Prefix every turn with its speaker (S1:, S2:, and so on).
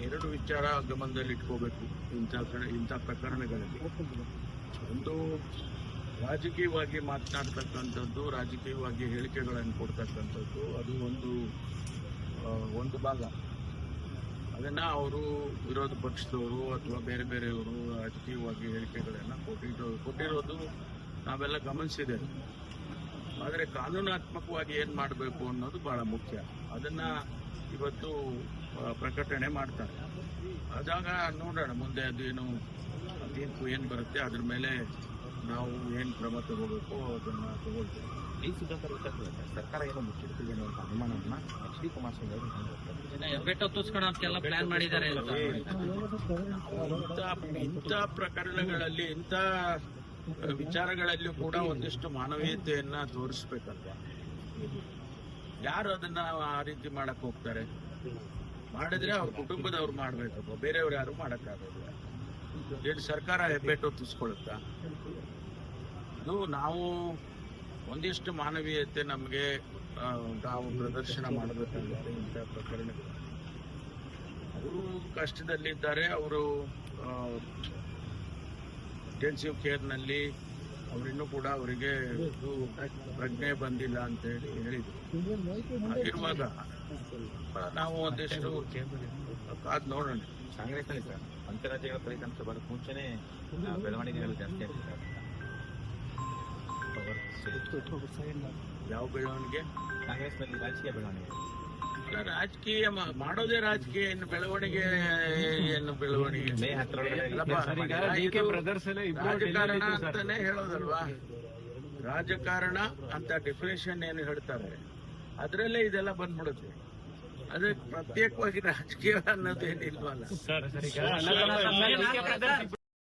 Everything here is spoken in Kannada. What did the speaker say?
S1: ಎರಡು ವಿಚಾರ ಗಮನದಲ್ಲಿ ಇಟ್ಕೋಬೇಕು ಇಂಥ ಪ್ರಕರಣಗಳಲ್ಲಿ. ಒಂದು, ರಾಜಕೀಯವಾಗಿ ಮಾತನಾಡ್ತಕ್ಕಂಥದ್ದು, ರಾಜಕೀಯವಾಗಿ ಹೇಳಿಕೆಗಳನ್ನು ಕೊಡ್ತಕ್ಕಂಥದ್ದು, ಅದು ಒಂದು ಭಾಗ. ಅದನ್ನ ಅವರು ವಿರೋಧ ಪಕ್ಷದವರು ಅಥವಾ ಬೇರೆ ಬೇರೆಯವರು ರಾಜಕೀಯವಾಗಿ ಹೇಳಿಕೆಗಳನ್ನು ಕೊಟ್ಟಿರೋದು ನಾವೆಲ್ಲ ಗಮನಿಸಿದ್ದೇವೆ. ಆದರೆ ಕಾನೂನಾತ್ಮಕವಾಗಿ ಏನು ಮಾಡಬೇಕು ಅನ್ನೋದು ಬಹಳ ಮುಖ್ಯ. ಅದನ್ನ ಇವತ್ತು ಪ್ರಕಟಣೆ ಮಾಡ್ತಾರೆ. ಆದಾಗ ನೋಡೋಣ ಮುಂದೆ ಅದೇನು ತೀರ್ಪು ಏನು ಬರುತ್ತೆ, ಅದ್ರ ಮೇಲೆ ನಾವು ಏನು ಕ್ರಮ ತಗೋಬೇಕು ಅದನ್ನ ತಗೊಳ್ತೇವೆ.
S2: ಈ ಸುಧಾಕರ್ ಸರ್ಕಾರ ಏನೋ ಮುಚ್ಚಿಡ್ತೀವಿ ಅನ್ನೋ ಅನುಮಾನವನ್ನ ಎಚ್ ಡಿ ಕುಮಾರಸ್ವಾಮಿ ಅವರು ಪ್ಲಾನ್ ಮಾಡಿದ್ದಾರೆ.
S1: ಇಂಥ ಪ್ರಕರಣಗಳಲ್ಲಿ, ಇಂಥ ವಿಚಾರಗಳಲ್ಲಿಯೂ ಕೂಡ ಒಂದಿಷ್ಟು ಮಾನವೀಯತೆಯನ್ನ ತೋರಿಸ್ಬೇಕಲ್ವಾ. ಯಾರು ಅದನ್ನ ಆ ರೀತಿ ಮಾಡಕ್ ಹೋಗ್ತಾರೆ? ಮಾಡಿದ್ರೆ ಅವ್ರ ಕುಟುಂಬದವ್ರು ಮಾಡ್ಬೇಕಪ್ಪ, ಬೇರೆಯವ್ರು ಯಾರು ಮಾಡಕ್ಕಾಗೋದಿಲ್ಲ. ಏನು ಸರ್ಕಾರ ಹೆಬ್ಬೆಟ್ಟು ಹೊತ್ತಿಸ್ಕೊಳುತ್ತಾ? ಅದು ನಾವು ಒಂದಿಷ್ಟು ಮಾನವೀಯತೆ ನಮಗೆ ನಾವು ಪ್ರದರ್ಶನ ಮಾಡಬೇಕಾಗುತ್ತೆ. ಇಂಥ ಪ್ರಕರಣಗಳು ಅವರು ಕಷ್ಟದಲ್ಲಿದ್ದಾರೆ, ಅವರು ಇಂಟೆನ್ಸಿವ್ ಕೇರ್ನಲ್ಲಿ ಅವರಿನ್ನೂ ಕೂಡ ಅವರಿಗೆ ಪ್ರಜ್ಞೆ ಬಂದಿಲ್ಲ ಅಂತ ಹೇಳಿದ್ರು. ಹಾಗಿರುವಾಗ ನಾವು ಒಂದಿಷ್ಟು ಕಾದ್ ನೋಡೋಣ.
S2: ಕಾಂಗ್ರೆಸ್ನಲ್ಲಿ ಸರ್ ಅಂತಾರಾಜ್ಯಗಳ ಫಲಿತಾಂಶ ಬರೋಕ್ಕೆ ಮುಂಚೆನೆ ಬೆಳವಣಿಗೆಗಳು ಜಾಸ್ತಿ ಆಗ್ತಿದ್ದಾರೆ.
S1: ಯಾವ ಬೆಳವಣಿಗೆ?
S2: ಕಾಂಗ್ರೆಸ್ನಲ್ಲಿ ರಾಜಕೀಯ ಬೆಳವಣಿಗೆ.
S1: ರಾಜಕೀಯ ಮಾಡೋದೇ ರಾಜಕೀಯ, ಏನು ಬೆಳವಣಿಗೆ? ಏನು ಬೆಳವಣಿಗೆ?
S2: ಮೇ 10
S1: ರಾಜಕಾರಣ ಅಂತಾನೆ ಹೇಳೋದಲ್ವಾ. ರಾಜಕಾರಣ ಅಂತ ಡೆಫಿನೇಷನ್ ಏನು ಹೇಳ್ತಾರೆ ಅದ್ರಲ್ಲೇ ಇದೆಲ್ಲ ಬಂದ್ಬಿಡುತ್ತೆ. ಅದೇ ಪ್ರತ್ಯೇಕವಾಗಿ ರಾಜಕೀಯ ಅನ್ನೋದೇನಿಲ್ವಲ್ಲ.